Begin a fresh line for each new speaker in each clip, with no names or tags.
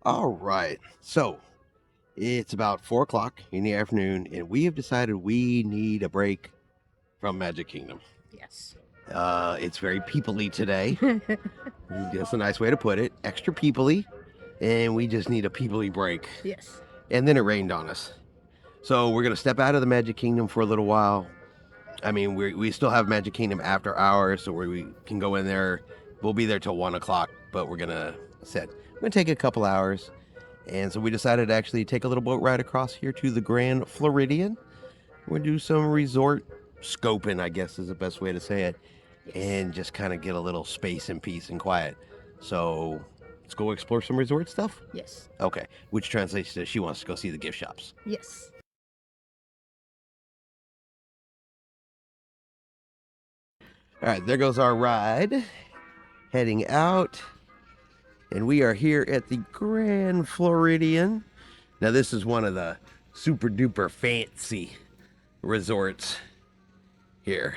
All right. So it's about 4 o'clock in the afternoon, and we have decided we need a break from Magic Kingdom.
Yes.
It's very peoply today. That's a nice way to put it. Extra peoply, and we just need a peoply break.
Yes.
And then it rained on us. So we're gonna step out of the Magic Kingdom for a little while. I mean, we still have Magic Kingdom after hours, so we can go in there. We'll be there till 1 o'clock, but we're gonna take a couple hours. And so we decided to actually take a little boat ride across here to the Grand Floridian. We're gonna do some resort scoping, I guess is the best way to say it, and just kind of get a little space and peace and quiet. So let's go explore some resort stuff.
Yes.
Okay, which translates to she wants to go see the gift shops.
Yes.
All right, there goes our ride, heading out, and we are here at the Grand Floridian. Now this is one of the super duper fancy resorts here.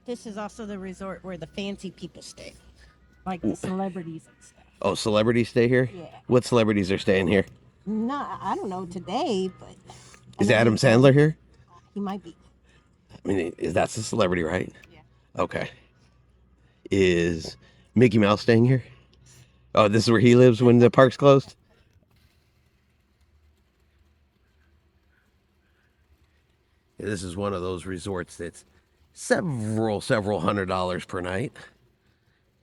This is also the resort where the fancy people stay, like the celebrities and stuff.
Oh, celebrities stay here?
Yeah.
What celebrities are staying here?
No, I don't know today, but
Is Adam Sandler here?
he might be.
I mean, that's a celebrity, right?
Yeah.
Okay. Is Mickey Mouse staying here? Oh, this is where he lives when the park's closed? Yeah, this is one of those resorts that's several $100s per night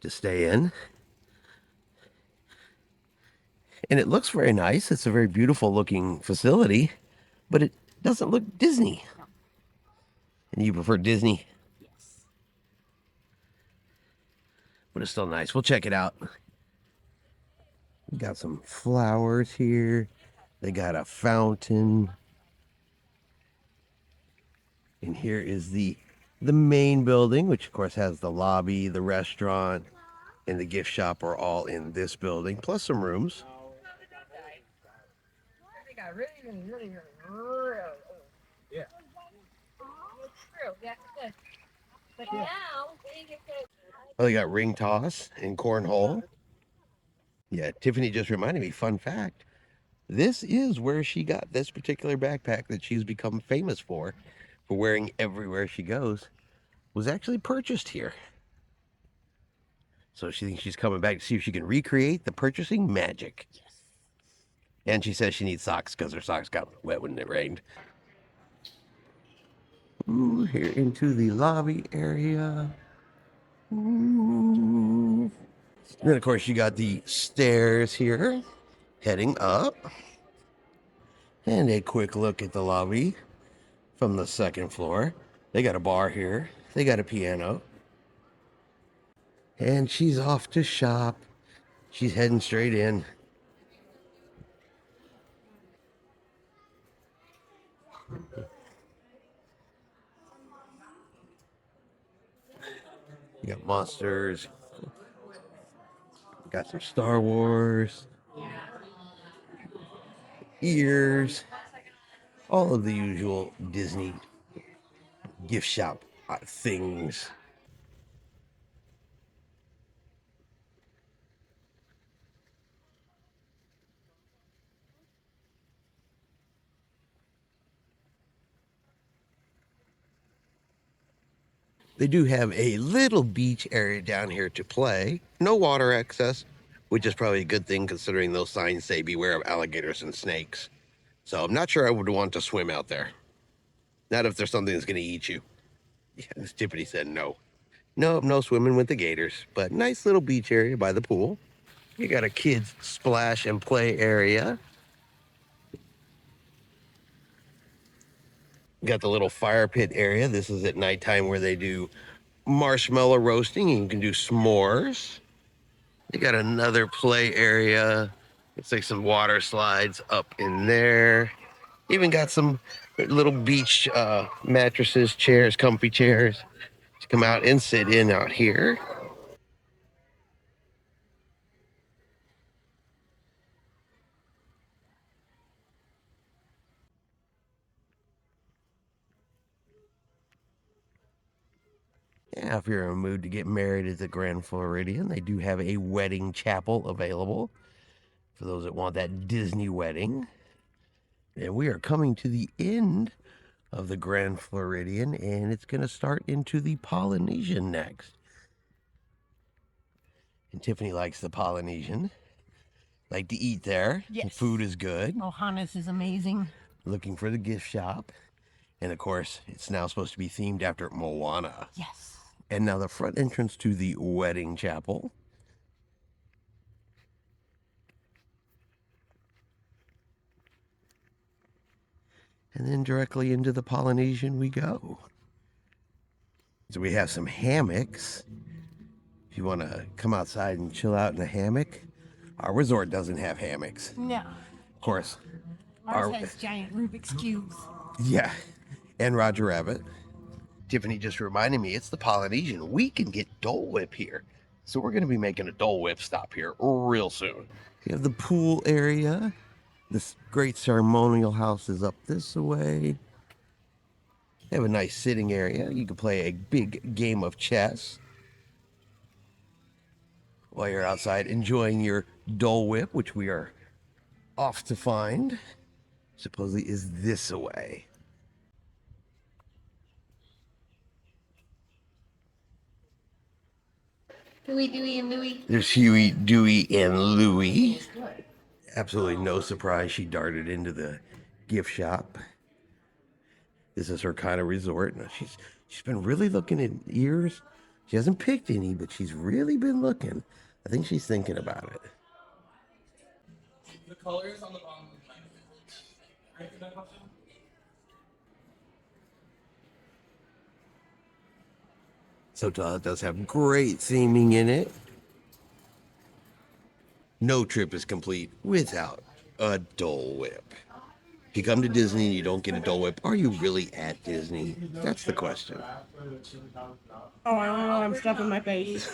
to stay in. And it looks very nice. It's a very beautiful looking facility, but it doesn't look Disney. And you prefer Disney,
Yes.
but it's still nice. We'll check it out. We got some flowers here. They got a fountain. And here is the main building, which of course has the lobby, the restaurant, and the gift shop are all in this building, plus some rooms.
Yeah. But now,
Oh, they got ring toss and cornhole. Yeah, Tiffany just reminded me, fun fact. This is where she got this particular backpack that she's become famous for wearing everywhere she goes, was actually purchased here. So she thinks she's coming back to see if she can recreate the purchasing magic.
Yes.
And she says she needs socks because her socks got wet when it rained. Ooh, here into the lobby area. Ooh. Then, of course, you got the stairs here heading up. And a quick look at the lobby from the second floor. They got a bar here, they got a piano. And she's off to shop. She's heading straight in. You got monsters. Got some Star Wars. Ears. All of the usual Disney gift shop things. They do have a little beach area down here to play. No water access, which is probably a good thing considering those signs say beware of alligators and snakes. So I'm not sure I would want to swim out there. Not if there's something that's going to eat you. Yeah, Tiffany said no. Nope, no swimming with the gators, but nice little beach area by the pool. You got a kids splash and play area. You got the little fire pit area. This is at nighttime where they do marshmallow roasting and you can do s'mores. You got another play area. It's like some water slides up in there. Even got some little beach mattresses, chairs, comfy chairs to come out and sit in out here. Yeah, if you're in a mood to get married at the Grand Floridian, they do have a wedding chapel available. for those that want that Disney wedding. And we are coming to the end of the Grand Floridian, and it's going to start into the Polynesian next. And Tiffany likes the Polynesian. Like to eat there.
Yes.
The food is good.
Ohana's is amazing.
Looking for the gift shop. And of course, it's now supposed to be themed after Moana.
Yes.
And now the front entrance to the wedding chapel. And then directly into the Polynesian we go. So we have some hammocks. If you want to come outside and chill out in a hammock. Our resort doesn't have hammocks.
No.
Of course.
Ours has giant Rubik's Cubes.
Yeah. And Roger Rabbit. Tiffany just reminded me, it's the Polynesian. We can get Dole Whip here. So we're going to be making a Dole Whip stop here real soon. We have the pool area. This great ceremonial house is up this way. They have a nice sitting area. You can play a big game of chess while you're outside enjoying your Dole Whip, which we are off to find. Supposedly is this way.
Huey, Dewey, and Louie.
There's Huey, Dewey, and Louie. Absolutely no surprise she darted into the gift shop. This is her kind of resort. Now, she's been really looking at ears. She hasn't picked any, but she's really been looking. I think she's thinking about it.
The colors on the bottom of the knife.
So it does have great theming in it. No trip is complete without a Dole Whip. If you come to Disney and you don't get a Dole Whip, are you really at Disney? That's the question.
Oh, I don't know. I'm stuffing my face.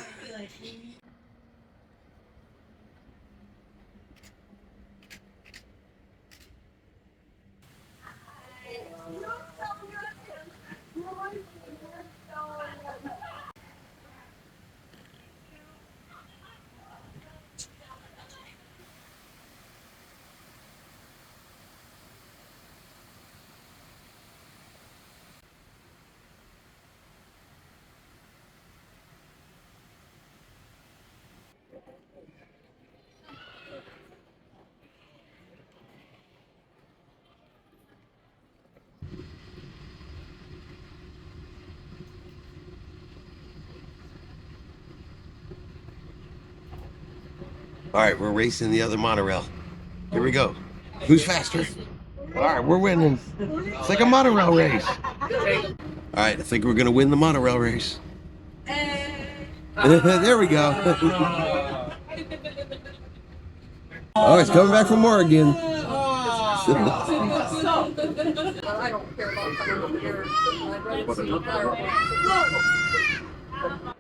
All right, we're racing the other monorail. Here we go. Who's faster? All right, we're winning. It's like a monorail race. All right, I think we're going to win the monorail race. There we go. Oh, he's coming back from Oregon.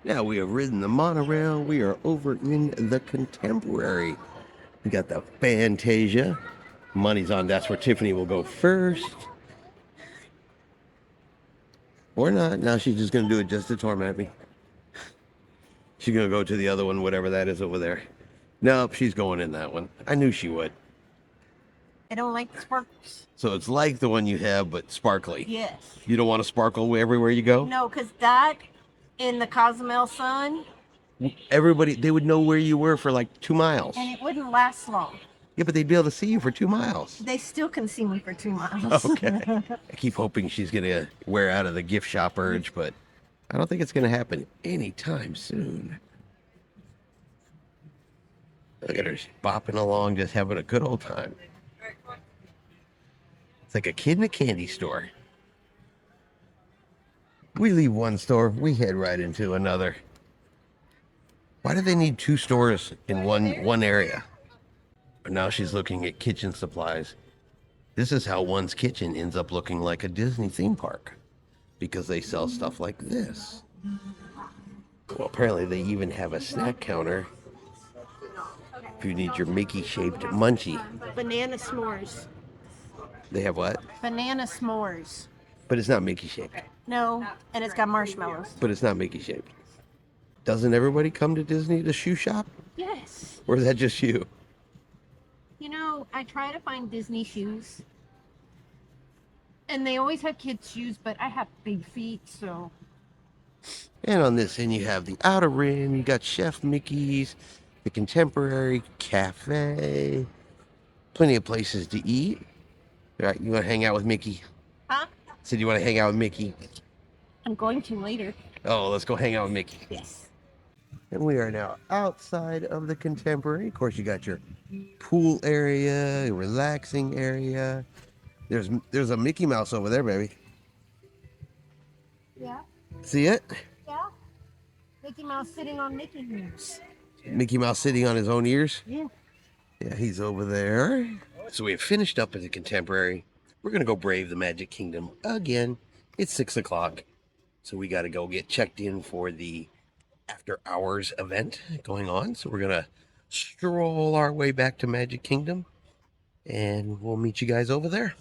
Now we have ridden the monorail. We are over in the Contemporary. We got the Fantasia. Money's on that's where Tiffany will go first. Or not. Now she's just going to do it just to torment me. She's going to go to the other one, whatever that is over there. Nope, she's going in that one. I knew she would.
I don't like sparkles.
So it's like the one you have, but sparkly.
Yes.
You don't want to sparkle everywhere you go?
No, because that in the Cozumel sun,
Everybody, they would know where you were for like 2 miles.
and it wouldn't last long.
Yeah, but they'd be able to see you for 2 miles.
They still can see me for 2 miles.
Okay. I keep hoping she's going to wear out of the gift shop urge, but I don't think it's going to happen anytime soon. Look at her, she's bopping along, just having a good old time. It's like a kid in a candy store. We leave one store, we head right into another. Why do they need 2 stores in one area? But now she's looking at kitchen supplies. This is how one's kitchen ends up looking like a Disney theme park, because they sell stuff like this. Well, apparently they even have a snack counter if you need your Mickey-shaped munchie.
Banana s'mores.
They have what?
Banana s'mores.
But it's not Mickey-shaped.
No, and it's got marshmallows.
But it's not Mickey-shaped. Doesn't everybody come to Disney to shoe shop?
Yes.
Or is that just you?
You know, I try to find Disney shoes, and they always have kids' shoes, but I have big feet, so.
And on this end, you have the Outer Rim. You got Chef Mickey's, the Contemporary Cafe. Plenty of places to eat. All right, you want to hang out with Mickey?
Huh?
Said you want to hang out with Mickey.
I'm going to later.
Oh, let's go hang out with Mickey.
Yes.
And we are now outside of the Contemporary. Of course, you got your pool area, your relaxing area. There's a Mickey Mouse over there, baby.
Yeah.
See it?
Yeah. Mickey Mouse sitting on Mickey Mouse.
Mickey Mouse sitting on his own ears.
Yeah.
Yeah, he's over there. So we have finished up at the Contemporary. We're gonna go brave the Magic Kingdom again. It's 6 o'clock, so we got to go get checked in for the after hours event going on. So we're gonna stroll our way back to Magic Kingdom, and we'll meet you guys over there.